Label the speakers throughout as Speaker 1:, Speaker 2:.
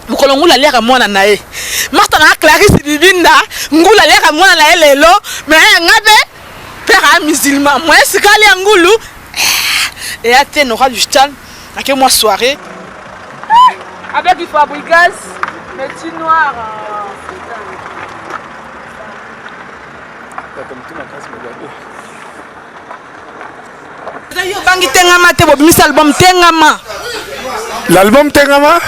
Speaker 1: mukolo ngula liaka mwana nae Martha na Clarisse Bibinda ngula liaka mwana nae lelo mais ngabe père musulman moi sikali ngulu et até Nora du Stal avec moi soirée avec du Fabregas métier noir bangi tengama te bobimisa album tengama
Speaker 2: l'album tengama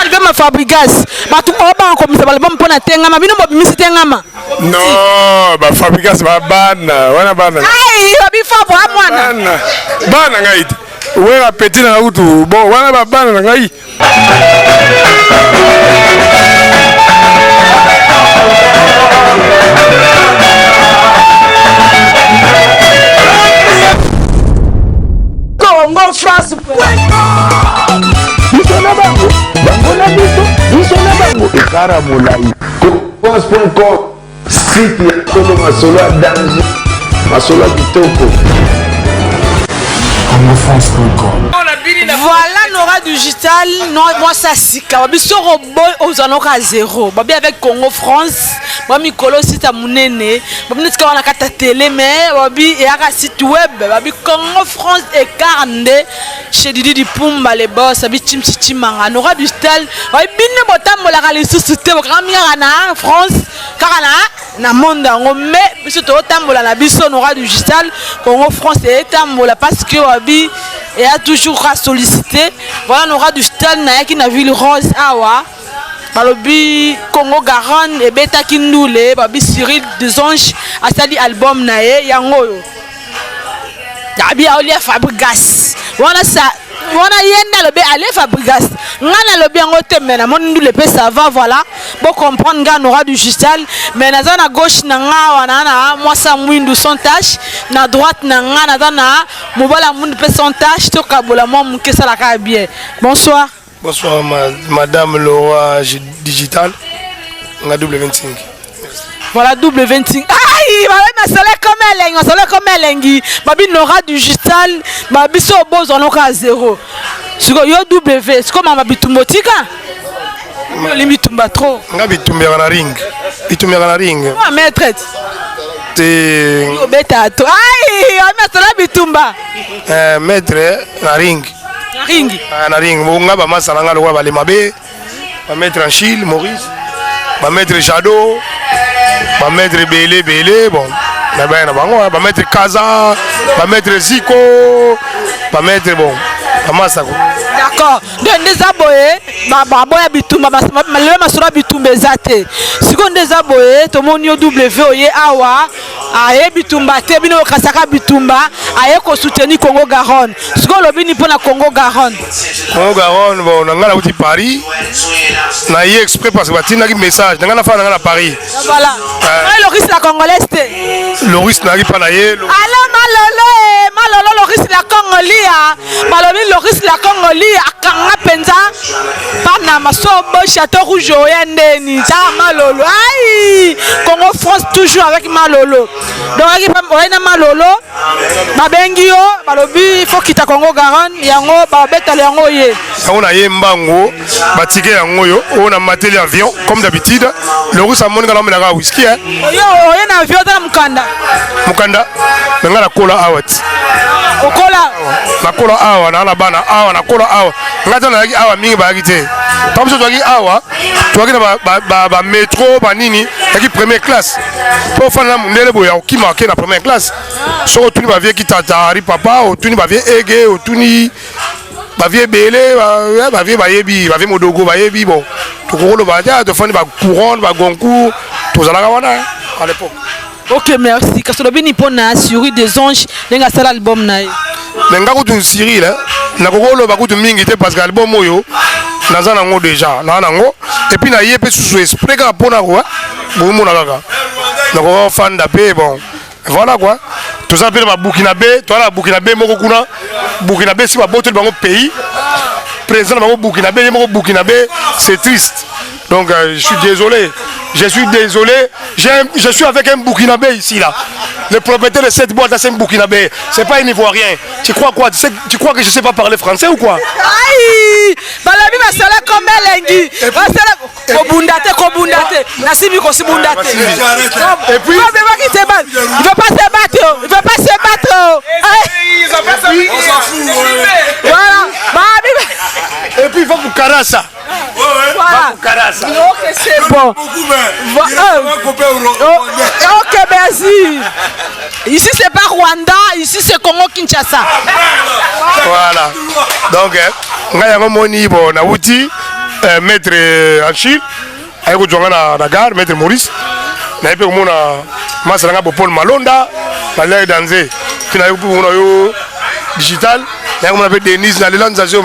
Speaker 1: album Fabregas batu oba komisa album pona tengama bino bobimisa tengama
Speaker 2: non ba Fabregas ba bana wana bana
Speaker 1: ai babi fabo amwana
Speaker 2: bana ngai wera petit na utu bon wana ba bana ngai
Speaker 1: Congo France
Speaker 3: Bangona biso na bango ekara molai France.com site ya Kolo Masolo ya danger Masolo kitoko CongoFrance.com.
Speaker 1: Voilà Nora Digital, non moi ça sika. Biso robot aux anoka zéro. Babi avec Congo France, babi Kolo site munene, babi netika wana kata télé mais babi et aka site web, babi Congo France et Carne chez Didi Dipumba les boss, babi Chimchichi Manga Nora Digital, babi bine botambola ka les sociétés programmia na France, karana na monde ngo mais biso to tambola na biso Nora Digital, Congo France et tambola parce que babi et a toujours à solliciter. Voilà Nora Digital na qui na ville rose awa. Balobi Congo Garonne et Beta Kindoule, babi Cyril des Anges a sali album na ye yango yo. Yabi Olia Fabregas. Wana sa wana yenda lobe ale Fabregas. Ngana lobe yango tembe na mon ndule pe ça va voilà. Pour comprendre nga Nora Digital mais na za na gauche na nga wana na mwasa mwindu sans tache na droite na nga na za na mobala mwindu pe sans tache to kabola mo mukesa la ka bien. Bonsoir.
Speaker 2: Bonsoir madame Laura Digital nga double 25.
Speaker 1: Voilà double 25. Aïe, ma salaire comme elle, babi Nora Digital, babi so boz on a zéro. Siko yo W, c'est comme ma bitumbotika. Yo limitumba trop.
Speaker 2: Nga bitumbera na ring. Bitumbera na ring.
Speaker 1: Ah maître.
Speaker 2: Te
Speaker 1: Yo beta to. Aïe, ma salaire bitumba.
Speaker 2: Maître na ring.
Speaker 1: Na ring.
Speaker 2: Na ring. Nga ba masala nga lo ba le mabe. Ba maître Achille Maurice. Ba maître Shadow. Ba maître Belé bon. Na ba na bango ba maître Kaza, ba maître Zico, ba maître bon. Amasa ko.
Speaker 1: D'accord. Donc des aboyés, ba boya bitumba le masura bitumba ezate. Siko des aboyés, to monio W oye awa, aye bitumba te bino kasaka bitumba, aye ko soutenir Congo Garonne. Siko lobini pona Congo Garonne.
Speaker 2: Congo Garonne bon na ngala uti Paris. Na y exprès parce que batina ki message, na ngala fa na ngala Paris.
Speaker 1: Voilà. Loris la congolaise te.
Speaker 2: Loris na ri pa na ye.
Speaker 1: Alors malolo Loris la congolia. Malobi Loris la congolia akanga penza. Pana masobo château rouge yendeni. Ta malolo. Aïe. Congo France toujours avec malolo. Donc on a malolo. Babengi yo, malobi il faut quitter Congo Garonne, yango ba beta yango ye.
Speaker 2: On a ye mbango, batike yango yo, on a maté l'avion comme d'habitude. Le russe a monné dans la whisky hein.
Speaker 1: Yo, on a avion dans mukanda.
Speaker 2: Mukanda, nga la kola awat.
Speaker 1: Okola.
Speaker 2: La kola awa na bana awa na kola awa. Nga tana yaki awa mingi ba yaki. Comme ça toi awa, toi qui ba métro ba nini, yaki première classe. Pour faire la mundele boya qui marqué la première classe. So tuni ba vie qui tatari papa, o tuni ba vie ege, o tuni ba vie belé, ba vie ba yebi, ba vie modogo ba yebi bon. To ko ba ja de fani ba courant ba goncourt, to zalaka wana à l'époque.
Speaker 1: Ok, merci. Kasolobi ni pona Cyril des Anges, lenga sala album na.
Speaker 2: Mais nga ko tu Cyril là, na ko lo ba ko tu mingi te parce que album oyo naza nango déjà, na nango et puis na yé sous esprit ka pona quoi. Bo mo na kaka. Na ko fan da pe bon. Voilà quoi. Tout ça peut ba Burkinabé, toi la Burkinabé moko kuna. Burkinabé si ba botel bango pays. Président bango Burkinabé, moko Burkinabé, c'est triste. Donc je suis désolé. Je suis désolé. Je suis avec un Burkinabé ici là. Le propriétaire de cette boîte c'est un Burkinabé. C'est pas un Ivoirien. Tu crois quoi? Tu crois que je sais pas parler français ou quoi?
Speaker 1: Aïe! balobi basala comme elengi basala kobunda te nasimi kosibunda te et puis il veut pas se battre il veut pas se battre voilà
Speaker 2: et puis il faut pour Karasa.
Speaker 1: Voilà. Ok, c'est bon. Ok, merci. Ici, c'est pas Rwanda, ici, c'est Congo-Kinshasa.
Speaker 2: Voilà. Donc, on a outil, maître Achille, avec la gare, maître Maurice. On a Paul Malonda, on a dansé. On a digital, on a Denise, on a l'organisation.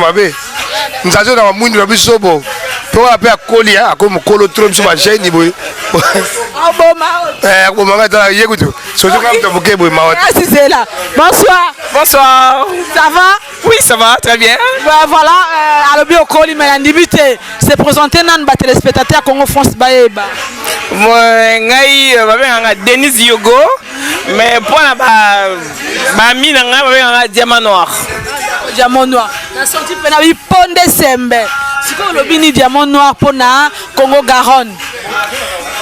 Speaker 2: Nous avons dans le monde de Bisobo. Pour appeler à Koli, à comme Kolo Trump sur ma chaîne.
Speaker 1: Bonsoir.
Speaker 4: Bonsoir.
Speaker 1: Ça va?
Speaker 4: Oui, ça va, très bien.
Speaker 1: Voilà, à l'objet au Koli, mais l'individualité c'est présenté dans les téléspectateurs Congo France Baeba.
Speaker 4: Moi, Denis Yogo, mais pour la mine, diamant noir.
Speaker 1: Diamant noir. La sortie pénale, Pondé Sembe. C'est quoi le bini diamant noir pour na Congo Garonne?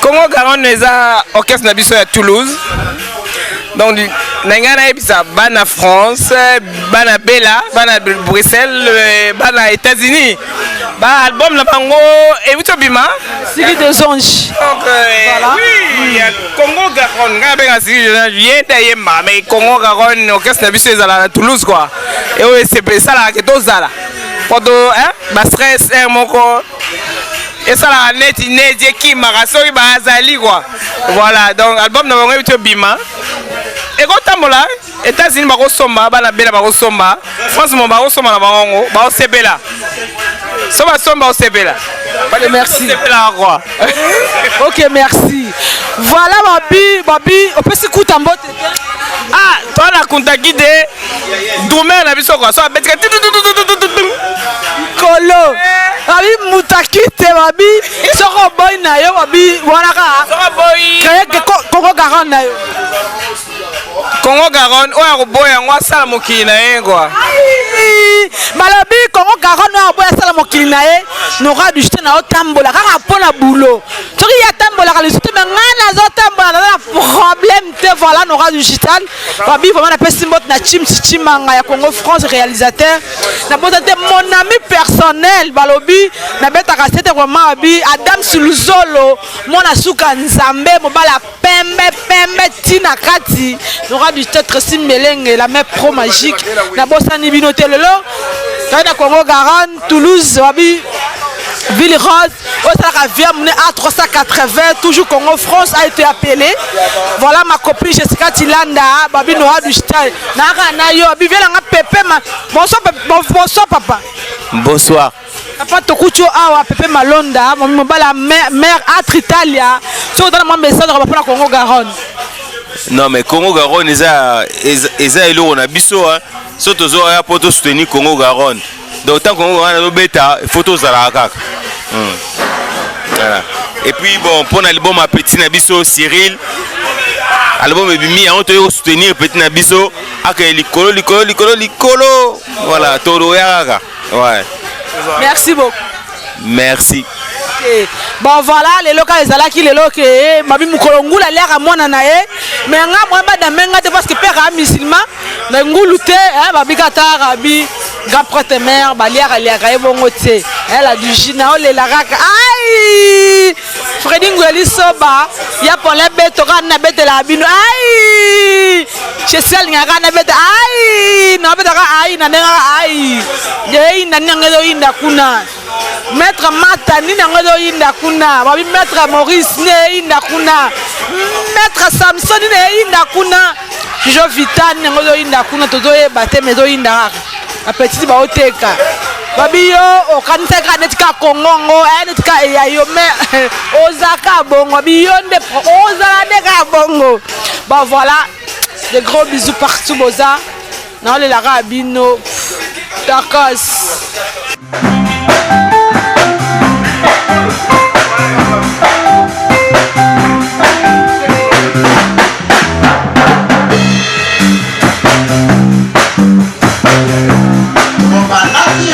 Speaker 4: Congo Garonne est à orchestre Nabiso à Toulouse. Donc, Nangana Ebisa, Bana France, Bana Bella, Bana Bruxelles, Bana États-Unis. Bah, album la bango et vous bima.
Speaker 1: Série des anges.
Speaker 4: Donc, voilà. Oui, il y a Congo Garonne. Quand on a série des anges, viens d'ailleurs, mais Congo Garonne, orchestre Nabiso est à Toulouse quoi. Et oui, c'est ça là, que tout ça là. Pendant, hein, ma stress, mon corps. Et ça la net qui m'a rassuré bazali quoi. Voilà, donc album n'a pas eu bima. Et quand tamola, États-Unis bako somba, bana bela bako somba, France mon bako somba na bango, bako sebela. Soba somba au sebela.
Speaker 1: Merci.
Speaker 4: Sebela quoi.
Speaker 1: Ok, merci. Voilà Babi, on peut s'écouter en botte.
Speaker 4: Ah, toi la contact guidé, demain na biso quoi, soit betka
Speaker 1: Kolo. Babi mutakite Babi, soko boy na yo Babi, voilà ka.
Speaker 4: Soko boy.
Speaker 1: Créer Congo Garonne na yo.
Speaker 4: Congo Garonne, oya ko boy ngwa sala mokili na ye quoi.
Speaker 1: Malobi Congo Garonne oya boy sala mokili na ye, n'aura du jeter na otambola kaka pona boulot. Soki ya tambola ka le jeter mais ngana zo tambola na problème te voilà n'aura du digital. Babi vraiment na pesi mbot na Chimanga ya Congo France réalisateur. Na botate mon ami personnel Balobi na beta cassette vraiment Babi Adam Suluzolo mona suka nzambe mobala pembe tina kati n'aura du tête si melenge la main pro magique na bosani binote lelo na Congo Garonne Toulouse Babi Ville Rose, A380, toujours Congo France a été appelé. Voilà ma copine Jessica Tilanda, Babi Noa du Style. Bonsoir papa.
Speaker 5: Bonsoir.
Speaker 1: Papa Tokucho Awa, Pepe Malonda, mon mobile mère Atre Italia. C'est dans mon message de la Congo Garonne.
Speaker 5: Non mais Congo Garonne, ils ont un abisso, surtout pour soutenir Congo Garonne. Donc tant qu'on a le bêta, photos à la cac. Voilà. Et puis bon, pour l'album à Petit Nabiso, Cyril, album est mis on te soutenir Petit Nabiso, avec Licolo. Voilà, Toro Yaga. Ouais.
Speaker 1: Merci beaucoup.
Speaker 5: Merci.
Speaker 1: Bon voilà, les locaux les alaki les locaux mabi mukolongu la l'air à moi nanae mais nga moi ba da menga te parce que père a musulman na ngulute hein babi katara bi gaprete mère ba l'air ka ebongo te elle a du gina le la raka ai Freddy Ngweli soba ya pour les beto kana bete la bino ai chesel nga na bete ai na bete ka ai na nga ai ye ina ngelo inda kuna Maître Matani n'angodo inda kuna, babi Maître Maurice ne inda kuna, Maître Samson ne inda kuna, Jo Vitan n'angodo inda kuna, todo e bate medo inda, a petit ba oteka, babi yo o kanisa ka netika Kongo, netika ya yo me ozaka bongo, babi yo nde ozala neka bongo, bah voilà, des gros bisous partout boza, non les lara abino, takos.
Speaker 6: Balaki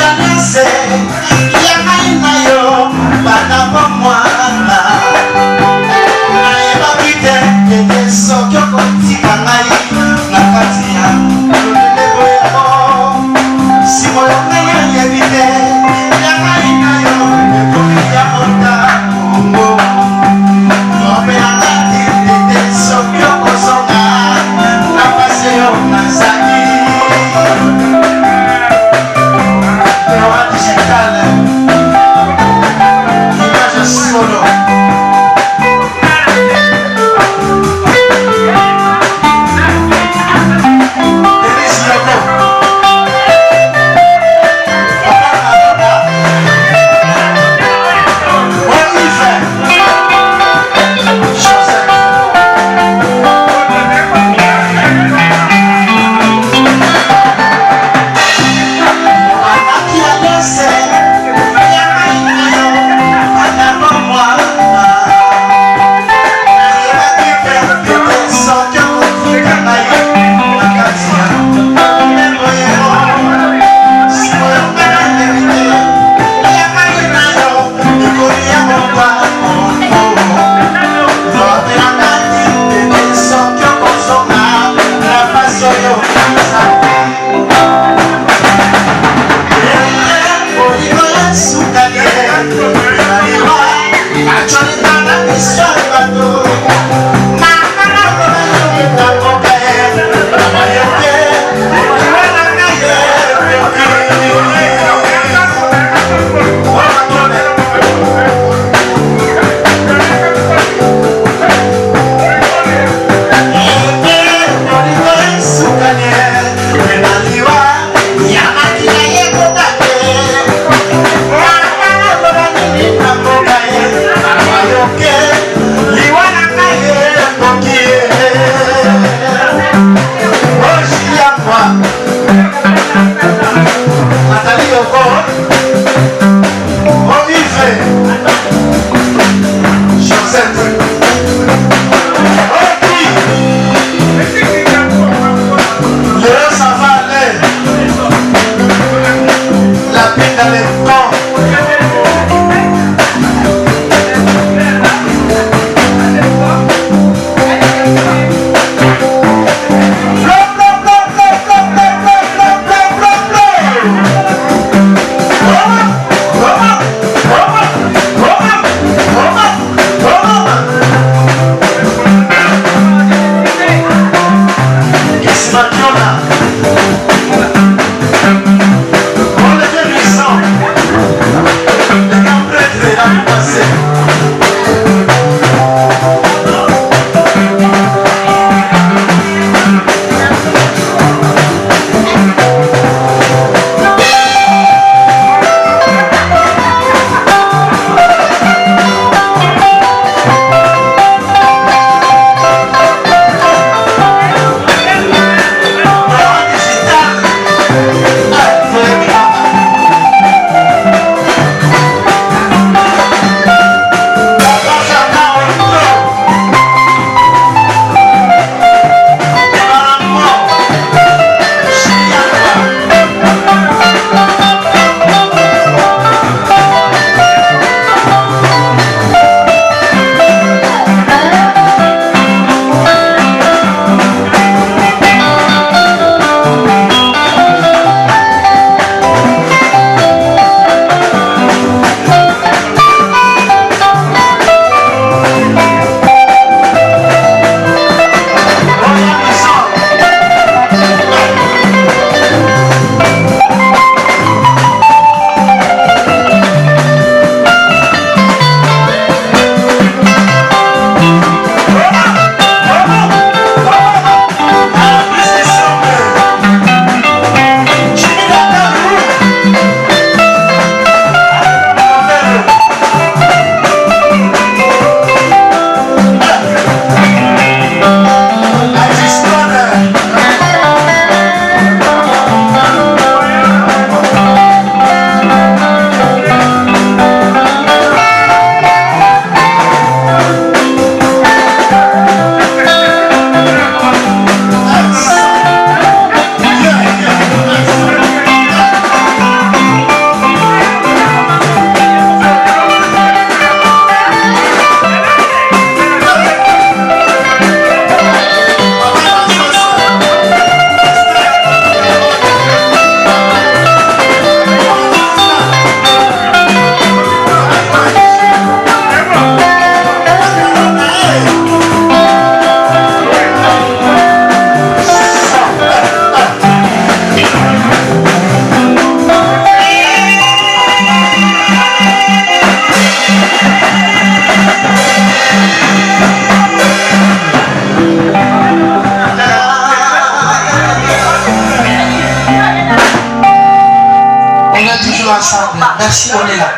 Speaker 6: ensemble. Merci, on est là.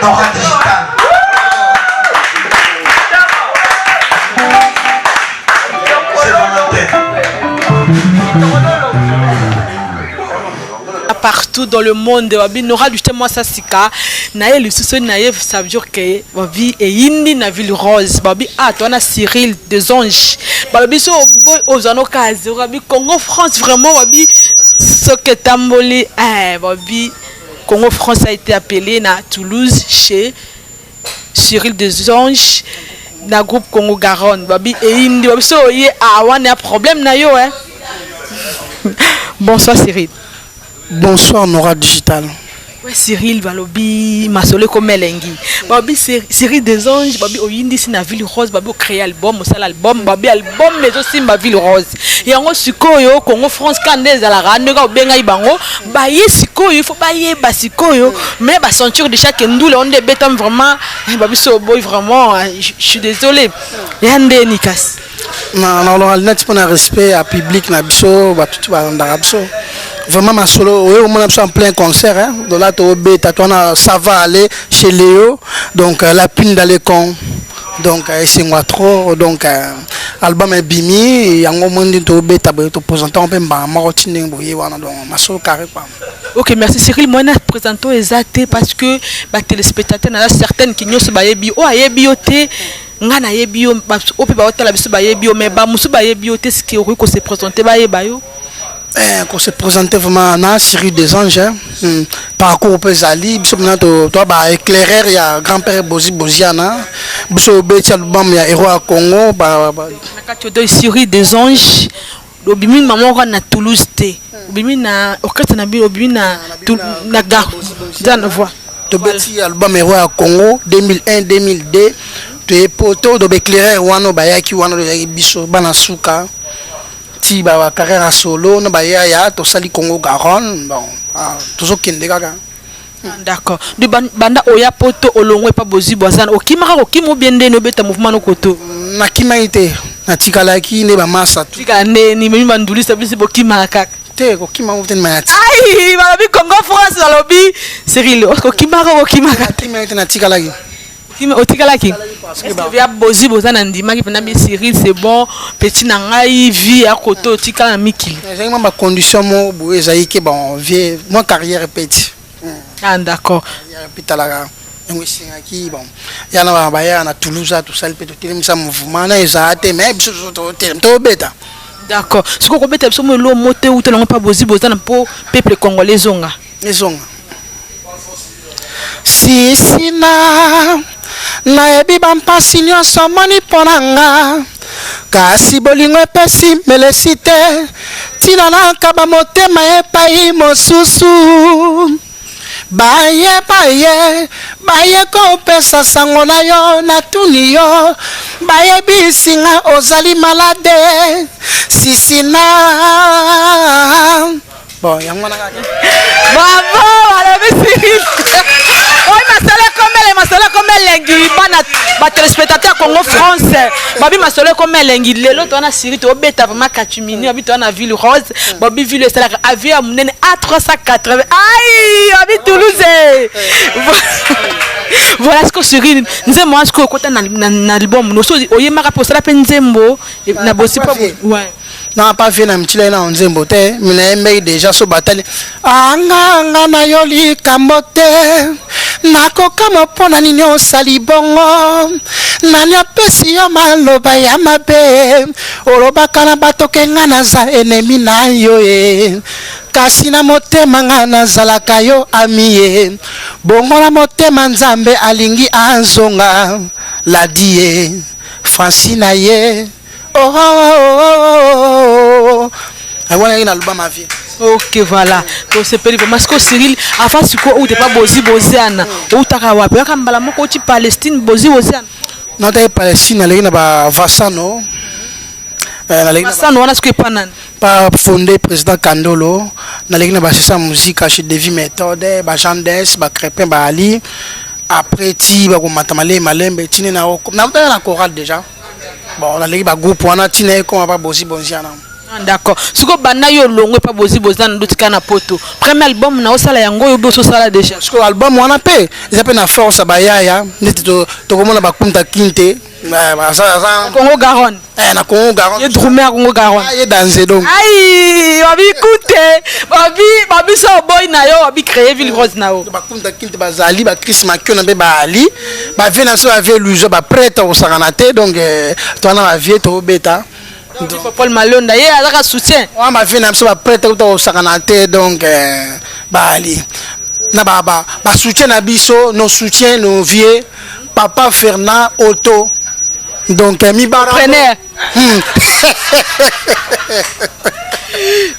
Speaker 6: Nora Digital. C'est volontaire.
Speaker 1: Partout dans le monde, wabi Nora justement ça sika nae le souci nae ça veut dire que wabi et indi na ville rose wabi ah toi na Cyril des anges wabi so aux anokaze wabi Congo France vraiment wabi ce que tamboli wabi Congo France a été appelé na Toulouse chez Cyril des anges na groupe Congo Garonne wabi et indi wabi so y a un problème na yo bonsoir Cyril.
Speaker 7: Bonsoir Nora Digital.
Speaker 1: Ouais, Cyril Balobi Masole comme Elengi. Babi Cyril des anges, babi oyindi si na ville rose, babi créer album, au sal album, babi album mais aussi ma ville rose. Et en sikoyo Congo France kaneza la randega benga ibango, ba ye sikoyo, il faut pas ye ba sikoyo, mais ba sentir de chaque ndoule on des bétam vraiment, babi so boy vraiment, je suis désolé. Yande nikas.
Speaker 7: Non, alors net pour un respect à public na biso, ba tout ba ndarabiso. Vraiment ma solo, oui, on est en plein concert, hein. Donc là, ça va aller chez Léo, donc la pine d'aller con, donc c'est moi trop, donc album est bimi, et en moment de to beta, to présenter un peu ma routine, donc ma solo carré quoi.
Speaker 1: Ok, merci Cyril. Moi, je présente exact parce que les téléspectateurs, il y a certaines qui ne sont pas bio, oh ayebioté. Ngana yebio, ope ba otala biso ba yebio, mais ba musu ba yebioté ce qui aurait qu'on se présenter ba yebayo.
Speaker 7: Qu'on se présentait vraiment dans la série des anges, parcours au Pézali, toi, bah, éclaireur, il y a grand-père Bozi Boziana, Biso Beti album, il y a Héros à Congo, bah,
Speaker 1: la série des anges, l'obimi maman on a Toulouse té, l'obimi na orchestre na bi l'obimi na gare, dans voix.
Speaker 7: Le Beti album Héros à Congo, 2001-2002, tu es poteau de éclaireur, wano bayaki, wano de Biso Banasuka. Si ba carrière solo na ba ya to sali Congo Garonne bon toujours kende kaka.
Speaker 1: D'accord. De banda oya poto olongwe pa bozi bozana okimaka okimo biende no beta mouvement no koto.
Speaker 7: Na kimaite na tikalaki ne ba masa tu.
Speaker 1: Tika ne ni mimi banduli sabisi bokima kaka.
Speaker 7: Te okima muten mayati.
Speaker 1: Ai ba bi Congo France la lobby Cyril okima kaka.
Speaker 7: Kimaite na tikalaki.
Speaker 1: Otikalaki parce que via bozi bozana ndima ki pena bi Cyril c'est bon petit na ngai vie à côté otikala mikili.
Speaker 7: J'ai même ma condition mo bo ezai ke bon vie moi carrière répète.
Speaker 1: Ah d'accord.
Speaker 7: Carrière répète la ngwe singaki bon. Ya na ba ya na Toulouse tout ça peut te ça mouvement na ezate mais biso to beta.
Speaker 1: D'accord. Ce qu'on beta biso mo lo moté ou te longa pas bozi bozana po peuple congolais zonga.
Speaker 7: Zonga. Si nayebi bampasi nyonso moni mpo na nga kasi bolingo epesi melesi te ntina nakaba motema epai mosusu baye kopesa sango na yo natuni yo bayebisi nga ozali malade sisina bon yango na kaka
Speaker 1: bravo ala Cyril. Oui, masole comme lengi ba téléspectateur Congo France. Babi masole comme lengi lelo to na Cyril to beta vraiment katumini babi to na ville rose babi ville c'est la avion à munene A380. Aïe, babi Toulouse. Voilà ce que Cyril nzembo ce que kota na album no so oyemaka po sala pe nzembo na bosi pas ouais.
Speaker 7: Non, pas fait un petit là en Zembote, mais il déjà so batali. Anga na yoli kamote, nako kama pona ninyo salibongo, nanya pesi yo maloba ya mabe, oloba kana batoke ngana za enemi na yo kasi na motema ngana zalaka yo amiye, bongo na motema nzambe alingi anzonga, la die, Francina ye. I want to album ma vie.
Speaker 1: Ok, voilà. Donc c'est périple. Parce que Cyril, avant ce qu'on n'était pas boziana, ou takawa, puis quand on moko ci Palestine boziana.
Speaker 7: Non, t'es Palestine, elle est na Vassano.
Speaker 1: Vassano, on a ce que panan.
Speaker 7: Pas fondé président Kandolo. Na légna ba c'est sa musique chez Devi Méthode, ba Jandes, ba Crépin, ba Ali. Après ti ba ko matamale malembe tine na na chorale déjà. Bon, on a les groupe on a tine comme pas boziana.
Speaker 1: D'accord. Ce que bana yo longo pas bozi bozana ndoti kana poto. Premier album na osala yango yo boso sala déjà.
Speaker 7: Parce que l'album wana pe, ils appellent na force bayaya, neti to komona ba kunta kinte,
Speaker 1: Congo Garonne.
Speaker 7: na Congo Garonne.
Speaker 1: Ye drummer Congo Garonne.
Speaker 7: Ah, ye danser donc.
Speaker 1: Aïe, babi écoute, babi so boy na yo, babi créer ville rose na yo.
Speaker 7: Ba kunta kinte bazali, ba Chris Makio na be ba Ali, ba vena so avait illusion ba prêtre au saranate donc toi na ba vie to beta.
Speaker 1: Paul Malonda, ye alaka soutien.
Speaker 7: On m'a fait un peu prêtre au saranate donc ba Ali. Na ba soutien na biso, nos soutiens nos vieux, papa Fernand Otto. Donc mi bara.
Speaker 1: Preneur.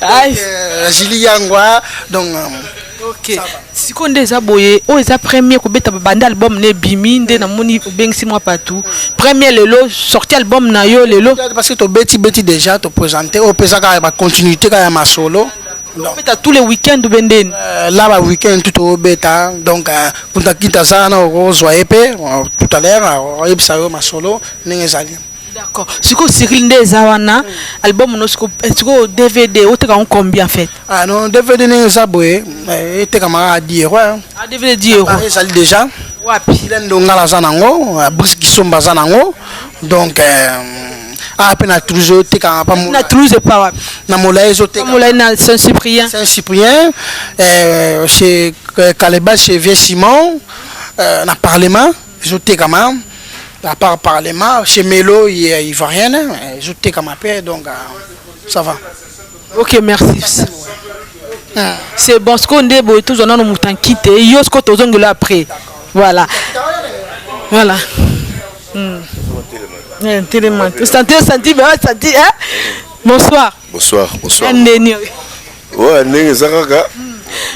Speaker 1: Aïe.
Speaker 7: Julie Yangwa donc
Speaker 1: OK. Si qu'on des aboyé, o eza premier ko beta banda album ne bimi nde na moni bengsi moi partout. Premier lelo sorti album na yo lelo
Speaker 7: parce que to beti déjà te présenter au pesa ka ba continuité ka ma solo.
Speaker 1: En fait, tous les week-ends,
Speaker 7: là, le week-end, tout au bêta. Donc, pour ta quitte à ça, on va épée. Tout à l'heure, on va épée ma solo.
Speaker 1: D'accord. Si vous Cyril Ndezawana, album, est-ce DVD, ou t'es combien en fait?
Speaker 7: Ah non, DVD Nezaboué, t'es camarade à dire, ouais.
Speaker 1: Ah, DVD dire.
Speaker 7: Ah, ça déjà.
Speaker 1: Ouais, puis.
Speaker 7: Il est dans la Zanango, Brice Gisomba Zanango. Donc, à peine à Toulouse, t'es quand pas
Speaker 1: na Toulouse pas
Speaker 7: na Moulay
Speaker 1: na Saint-Cyprien
Speaker 7: chez Kaleba chez Vieux Simon na Parlement j'étais quand même à part Parlement chez Mélo Ivoirienne j'étais comme appel donc ça va.
Speaker 1: OK, merci. C'est bon ce qu'on est beau tous on a nos moutons quitté yo ce que tu as après voilà Bonsoir.
Speaker 8: Bonsoir.
Speaker 1: Ouais,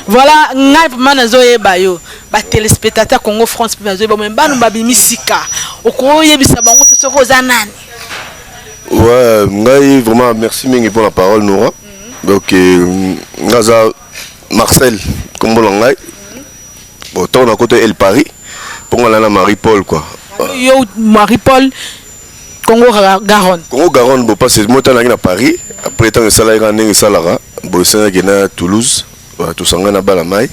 Speaker 1: voilà, ngai mana zoye bayo, ba téléspectateurs Congo France bazo ba memba no babi misika. Oko yebisa bango te soko zanani.
Speaker 8: Ouais, ngai vraiment merci mingi pour la parole Nora. Donc ngaza Marcel Kombolongai. Bon, on a côté El Paris. Pour moi là Marie-Paul quoi.
Speaker 1: Yo Marie-Paul Congo Garonne.
Speaker 8: Congo Garonne, bon, parce que moi, je suis à Paris. Après, je suis à Bon, je suis à Toulouse. Tout ça, je suis à Balamay.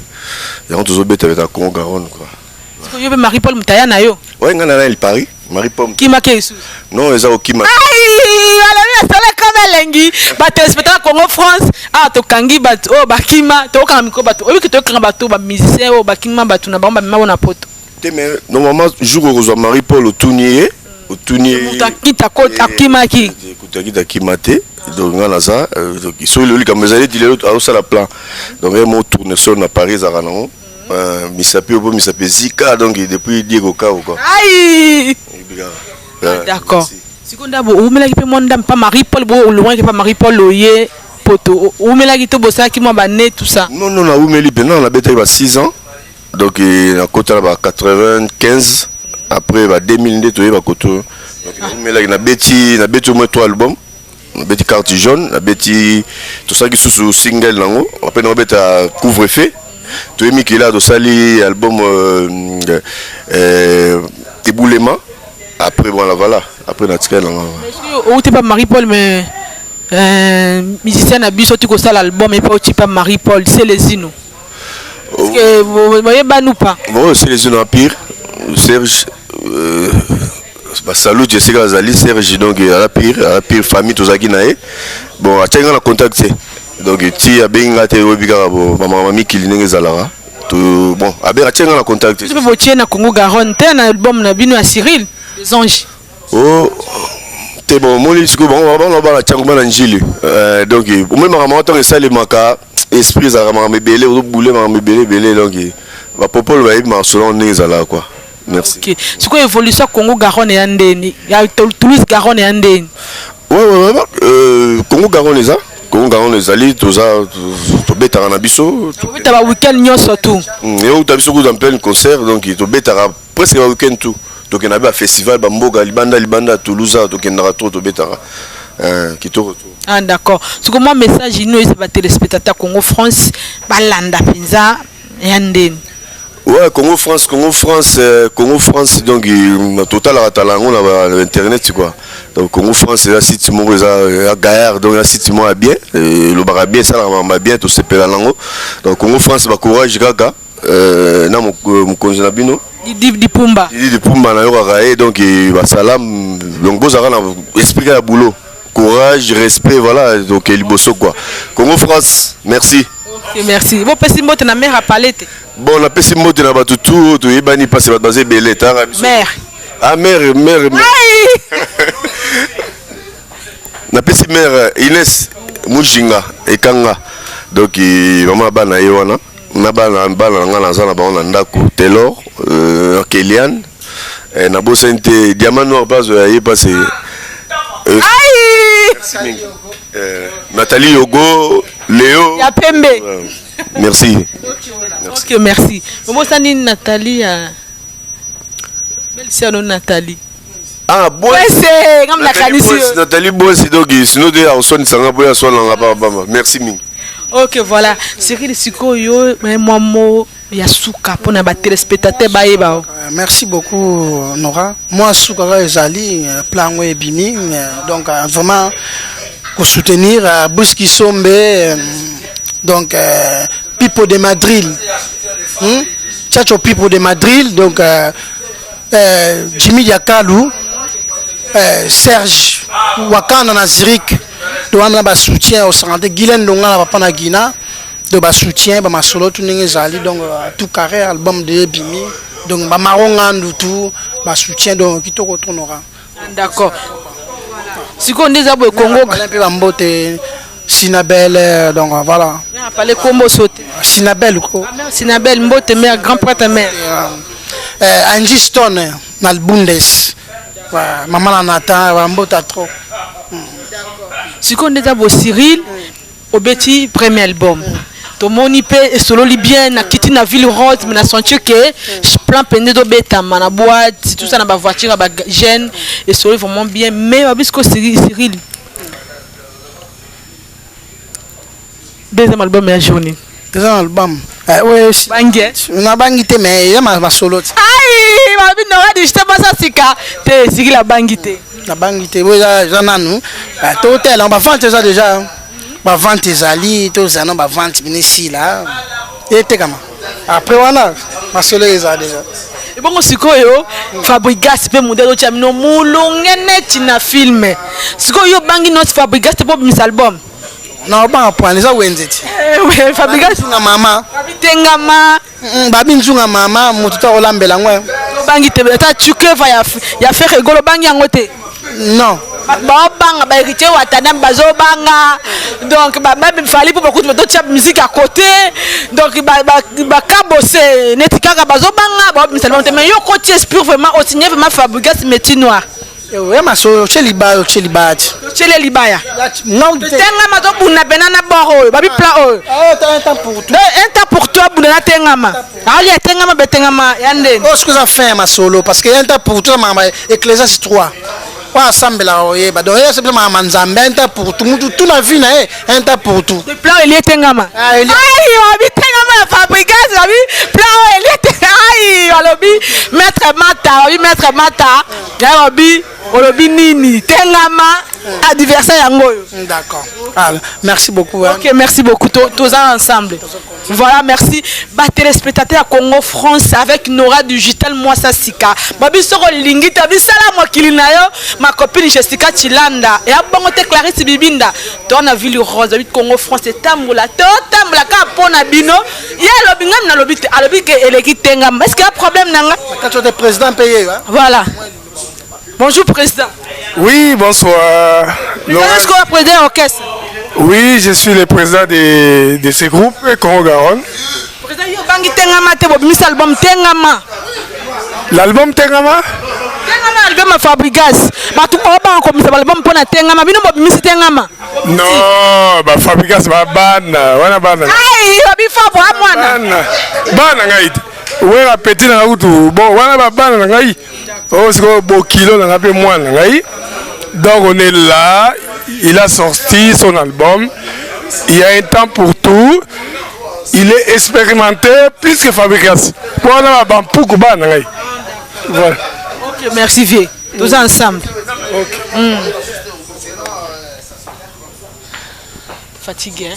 Speaker 8: Et on est à Congo Garonne.
Speaker 1: Est-ce que vous avez Marie-Paul Moutaya na yo?
Speaker 8: Oui, je suis à Paris. Marie-Paul.
Speaker 1: Qui m'a fait?
Speaker 8: Non, je suis à Kima.
Speaker 1: Aïe, alors là, c'est comme un lengi. Bah, téléspectateur Congo France. Ah, to kangi bat, oh, bah, Kima, to kangi bat. Oui, que tu as bateau, bah, musicien, oh, bah, Kima, bah, tu n'as pas ma poto.
Speaker 8: Normalement, jour où je suis Marie-Paul au Tournier.
Speaker 1: Kita kota kimaki
Speaker 8: kutaki kimate donc ngana ça donc ils sont le comme les dire l'autre à la plan donc mon tourne sur na Paris à Ranon misapi zika donc depuis Diego Kao quoi
Speaker 1: aïe d'accord seconda bo umela ki pe monda pas Marie-Paul bo loin que pas Marie-Paul loyer poto umela ki to bossa ki mo ba né tout ça
Speaker 8: non na umeli ben non la bête il a 6 ans donc à côté là 95 après 2002 tu es à côté mais là na beti au moins 3 albums na beti carte jaune na beti tout ça qui sous single nango après na beti couvre-feu tu es mis qui là de sali album éboulement après voilà après na tika nango
Speaker 1: ou t'es pas Marie-Paul mais musicien na biso tu ko ça l'album et pas tu pas Marie-Paul c'est les Zino parce que vous voyez pas nous pas
Speaker 8: bon c'est les Zino Empire Serge salut Jessica Zali Serge donc à la pire famille tous qui naé bon à tenir la contacter donc ti a benga te obika bo maman mami kilinenge zalara tout bon à ben à tenir la contacter
Speaker 1: tu peux voter na Congo Garonne t'es un album na bino à Cyril les anges
Speaker 8: oh t'es bon mon lit bon on va la tchangoma na njili donc au même maman tant que ça les maka esprit za maman belé au boulé maman belé donc va popol va ma selon né zala quoi. Merci.
Speaker 1: Ok. C'est quoi l'évolution Congo Garonne et Andeni? Il y a Toulouse Garonne et Andeni.
Speaker 8: Ouais. Congo Garonne les a. Congo Garonne les ali tout ça to betara na biso.
Speaker 1: Tu as un week-end nyo surtout.
Speaker 8: Et où tu as biso en plein concert donc to betara presque un week-end tout. Donc il y a un festival bamboga libanda Toulouse donc il y a to betara. Qui te retourne.
Speaker 1: Ah d'accord. C'est comme un message nous c'est pas téléspectateur Congo France balanda pinza et Andeni.
Speaker 8: Ouais, Congo-France, donc total à Talango, on a internet quoi. Donc Congo-France, c'est là site mon Gaillard, donc là site moi bien, le bar bien, ça va bien, tout c'est la langue. Donc Congo-France, va courage gaga, na mon conjoint bino.
Speaker 1: Di Pumba.
Speaker 8: Di Pumba na yo donc va salam, donc bozara na expliquer la boulot. Courage, respect, voilà, donc il bosso quoi. Congo-France, merci.
Speaker 1: Ok, merci. Bon, petit mot, tu n'as mère à parler.
Speaker 8: Bon, la petit mot, tu n'as pas tout, tu es banni parce que tu vas baser belé.
Speaker 1: Mère.
Speaker 8: Ah, mère. La petite mère, Inès, Mujinga, et Kanga. Donc, maman bana yewana. Na bana ngana zana ba on ndako Taylor, Kelian, na bosente diamant noir base y passé. Nathalie Yogo, Léo.
Speaker 1: Ya Pembe.
Speaker 8: Merci.
Speaker 1: Ok, merci. Comment ça dit Nathalie? Belle sœur de Nathalie.
Speaker 8: Ah, bon.
Speaker 1: Nathalie
Speaker 8: Boss, donc sinon de la sonne ça va sonne là. Merci Ming.
Speaker 1: Ok, voilà. Cyril Sikoyo, moi mo Yasuka pour na téléspectateur baïba.
Speaker 7: Merci beaucoup Nora. Moi Souka Ezali plan Bini, donc vraiment pour soutenir Bouski Sombe, donc Pipo de Madrid, Chacho Pipo de Madrid, donc Jimmy Yakalou, Serge Wakanda na Zurich, donc on a soutien au santé, Guylaine Longa na papa Guina, de bas soutien, ba masolo tout n'engezali donc tout carré album de Bimi, donc ba maronga tout, ba soutien donc qui te retournera.
Speaker 1: D'accord. Si on dit Congo, Sinabelle, donc voilà. On a parlé Combo sauté.
Speaker 7: Sinabelle quoi.
Speaker 1: Sinabelle, Mbote mère, grand prêtre mère.
Speaker 7: Angie Stone, dans le Bundes. Maman Nathan, Mbote trop.
Speaker 1: Si on dit Cyril, au Betty, premier album. Tout le monde est solo libyen, na quitté la ville rose, mais na senti que je plan peine de bêta, na boîte, tout ça dans ma voiture, na gêne, et solo vraiment bien. Mais parce que Cyril, deuxième album est la journée.
Speaker 7: Deuxième album. Oui, on a bangité, mais il y a ma solo.
Speaker 1: Aïe, ma vie n'aura dit justement ça, c'est que Cyril a bangité.
Speaker 7: La bangité, oui, j'en ai nous. Tout hôtel, on va faire ça déjà. Ba vente ezali to zana ba vente ici là et comment après voilà ma solo eza déjà
Speaker 1: et bon sikoyo Fabrigas pe modèle chamino mulongene na film sikoyo bangi not Fabrigas te pop mis album
Speaker 7: non ba prendre ça wenzeti
Speaker 1: ouais Fabrigas
Speaker 7: na mama
Speaker 1: babitengama
Speaker 7: babi nzunga mama mututa olambela ngwe
Speaker 1: bangi te ta chuke va ya faire rigolo bangi yangote
Speaker 7: non
Speaker 1: banga ba héritier watana bazo banga donc même fallait pour beaucoup de musique à côté donc ba kabose netika ka bazo banga ba misalement mais yo côté esprit vraiment au signer vraiment Fabrigas métier noir
Speaker 7: oui ma so cheliba libaya
Speaker 1: non tenga ma to buna benana boro babi pla o
Speaker 7: un temps pour tout
Speaker 1: un temps pour toi buna tenga ma ali tenga ma betenga ma yande
Speaker 7: oh ce que ça fait ma solo parce que un temps pour toi ma Ecclésiaste 3 quoi ensemble là donc c'est simplement manzambe un temps pour tout la vie un temps pour tout
Speaker 1: le plan il est tengama aïe on tengama Fabrigas abi plan il est aïe alobi maître mata yarobi olobi nini tengama adversaire yango.
Speaker 7: D'accord. Merci beaucoup.
Speaker 1: Ok, merci beaucoup. Tous ensemble. Voilà, merci. Bah, téléspectateurs à Congo France avec Nora Digital, moi ça sika. Babi soro lingi tabi sala moi kilinayo, ma copine Jessica Chilanda et à bongote Clarisse Bibinda. Toi na ville rose de Congo France et tamboula ka pona bino. Ya lobingam na lobite alobi ke eleki tengam. Est-ce qu'il y a problème nanga?
Speaker 7: Quand tu es président payé hein?
Speaker 1: Voilà. Bonjour président.
Speaker 2: Oui, bonsoir.
Speaker 1: Est-ce qu'on va président l'orchestre?
Speaker 2: Oui, je suis le président de ce groupe, Congo-Garonne.
Speaker 1: Président, yo bangi tengama te bob mis album tengama.
Speaker 2: L'album Tengama?
Speaker 1: Tengama album à Fabrigas. Ba tu pas ba comme ça album pona tengama bino bob mis tengama.
Speaker 2: Non, ba Fabrigas ba bana, wana bana.
Speaker 1: Ai, babi fa bo amwana.
Speaker 2: Bana ngai. Ouais, la petite na utu. Bon, wana ba bana ngai. Oh, c'est quoi beau kilo na pe moi ngai. Donc on est là, il a sorti son album, il y a un temps pour tout, il est expérimenté plus que fabrication. Pour la bampuku banangai. Voilà.
Speaker 1: Ok, merci vieux. Tous ensemble.
Speaker 2: Ok.
Speaker 1: Fatigué.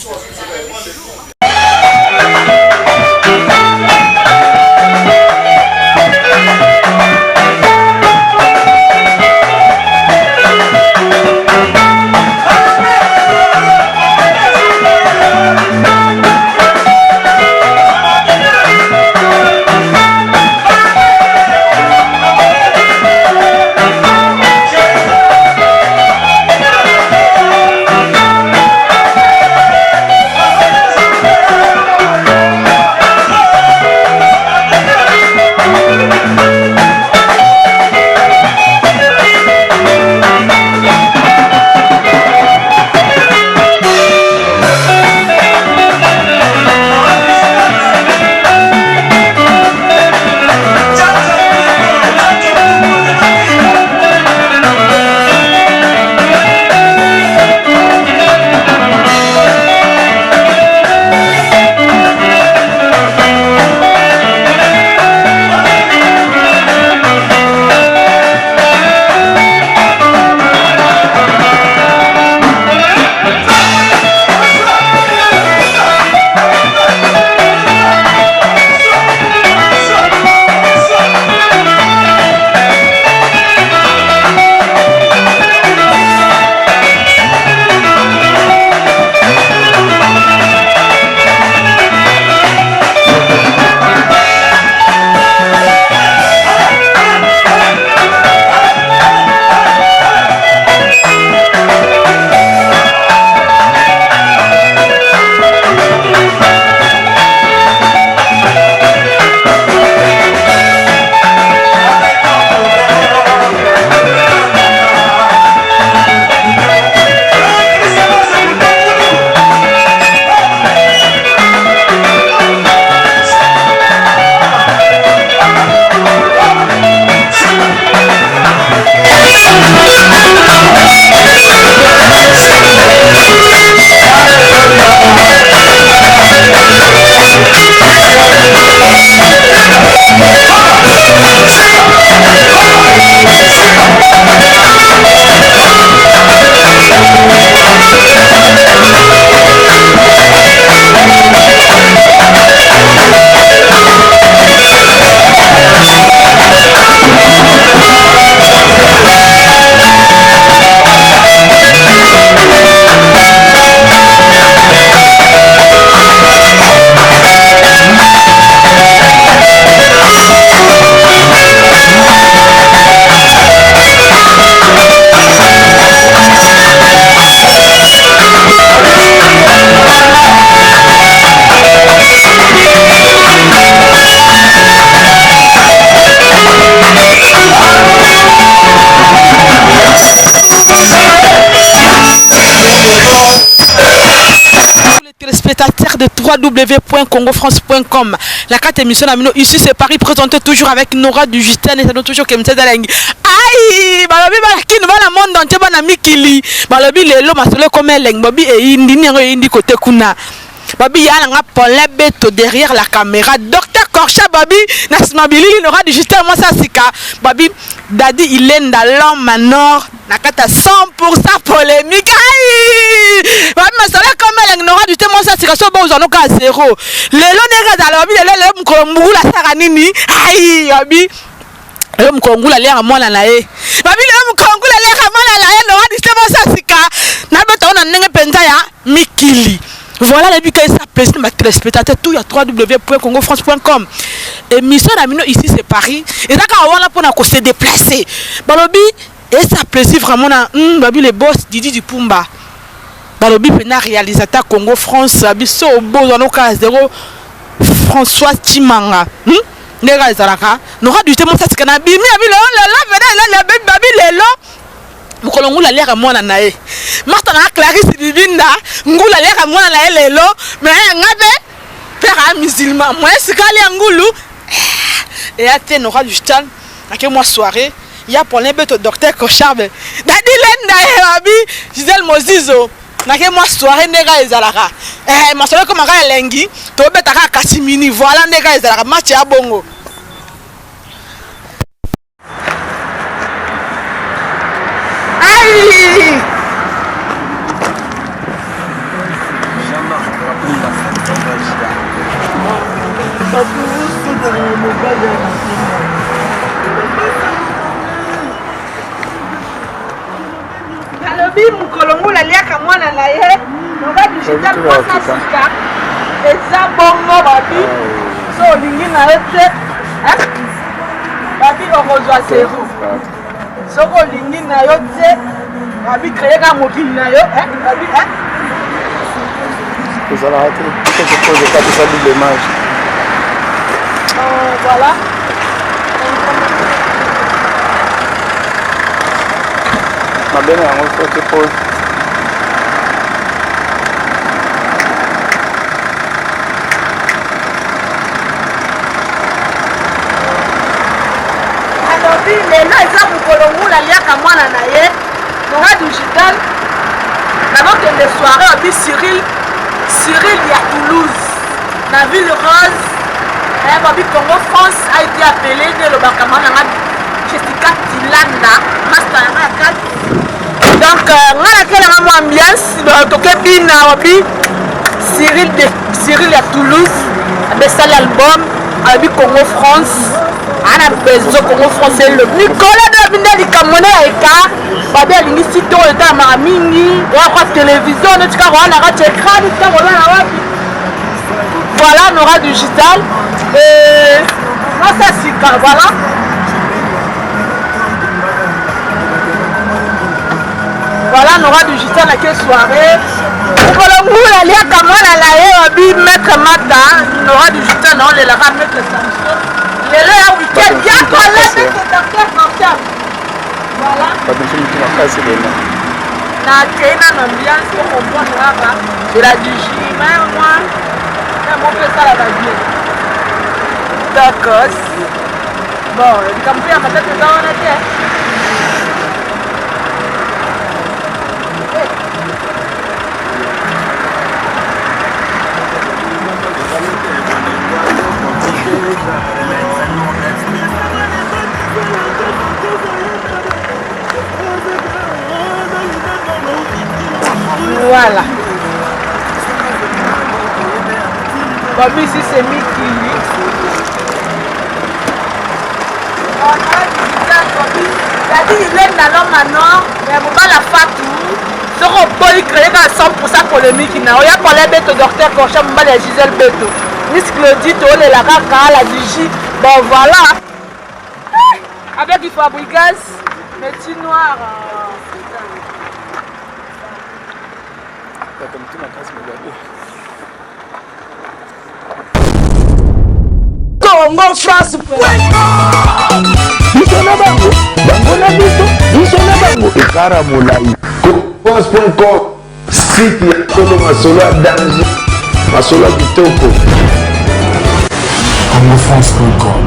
Speaker 1: Téléspectateurs de www.congofrance.com. La carte émission Amino ici c'est Paris présenté toujours avec Nora du Justin et ça toujours comme ça Dalengi. Aïe, balobi balaki nous la monde entier bana mikili. Balobi lelo masolo comme leng babi e indi ni indi côté kuna. Babi yana nga Paulin Beto derrière la caméra. Docteur Korcha babi nasmabili Nora du Justin moi ça sika. Babi Dadi il est dans l'homme manor nakata 100% polémique. Aïe, babi masolo comme leng Nora du Justin moi ça sika so bon zano ka zéro. Lelo nega dans babi lelo mkolombu la sara nini. Aïe babi le mkongula lera mwana na ye babi le mkongula lera mwana na ye no adi sema sasika na beto na nenge penza ya mikili. Voilà les buts ça plaisir ma téléspectateur tout ya www.congofrance.com. Émission Amino ici c'est Paris et ça quand on là pour se déplacer balobi et ça plaisir vraiment na babi le boss Didi du Pumba balobi pena réalisateur Congo France biso bo dans cas 0 François Timanga nega ezalaka Nora du Justin ça sikana bimi abi la venez la babi lelo mukolongula lera mwana na ye Martha na Clarisse Bibinda ngula lera mwana na ye lelo mais ngabe père musulman moi sikali ngulu et ate Nora du Justinake moi soirée ya pour les beto docteur Kocharbe dadi lenda e abi Gisèle Mozizo nake moi soirée nega ezalaka masolo comme nga lengi tobeta kaka kasi mini voilà nde kaka ezalaka match ya bongo. Aïe! Nalobi mukolongola liaka mwana na ye noka digital mwasa sika eza bongo babi so olingi na ye te babi okozwa zero soko olingi na yo te babi kreye ka mokili na yo babi
Speaker 9: ezalaka te quelque chose ekatisa double image.
Speaker 1: Voilà.
Speaker 9: Mabene yango soki pose.
Speaker 1: alobi lelo eza mokolo ngula liaka mwana na ye nonga digital nakokende soirée obi Cyril ya Toulouse na ville rose babi Congo France a été appelé de lobaka mwana nga Jessica Tilanda master yanga ya kati donc nga nakelanga mo ambiance tokebi na babi Cyril ya Toulouse abesali album abi Congo France ana bezo Congo France le Nicola de binde likamone ya eka babi alingi sito eta mara mingi wakwa télévision netika wana ka écran tika wana wapi voilà Nora digital et moi ça sika voilà voilà Nora digital à quelle soirée Kolongula liaka mwana na ye babi maître mata Nora digital non le la mettre Samson lelo ya weekend ya kola mettre docteur Martial voilà
Speaker 9: babisi mutu makasi lelo
Speaker 1: na kena na ambiance pour comprendre kaka de la digi mais moi mon peu ça la va bien d'accord bon comme ça peut-être que ça on était voilà. Bobby ici c'est Mickey. On a dit il est dans l'homme maintenant, mais on va la faire tout. Ce robot il crée 100% polémique. Il y a pour les bêtes docteur Corcham, les Gisèle Beto. Miss Claudie, les la Raka, la Digi. Bon voilà. Avec du Fabrigas, métier noir. Congo France
Speaker 3: biso na bango na biso na bango ekara molai France.com site ya tolo masolo ya danger masolo ya kitoko
Speaker 10: CongoFrance.com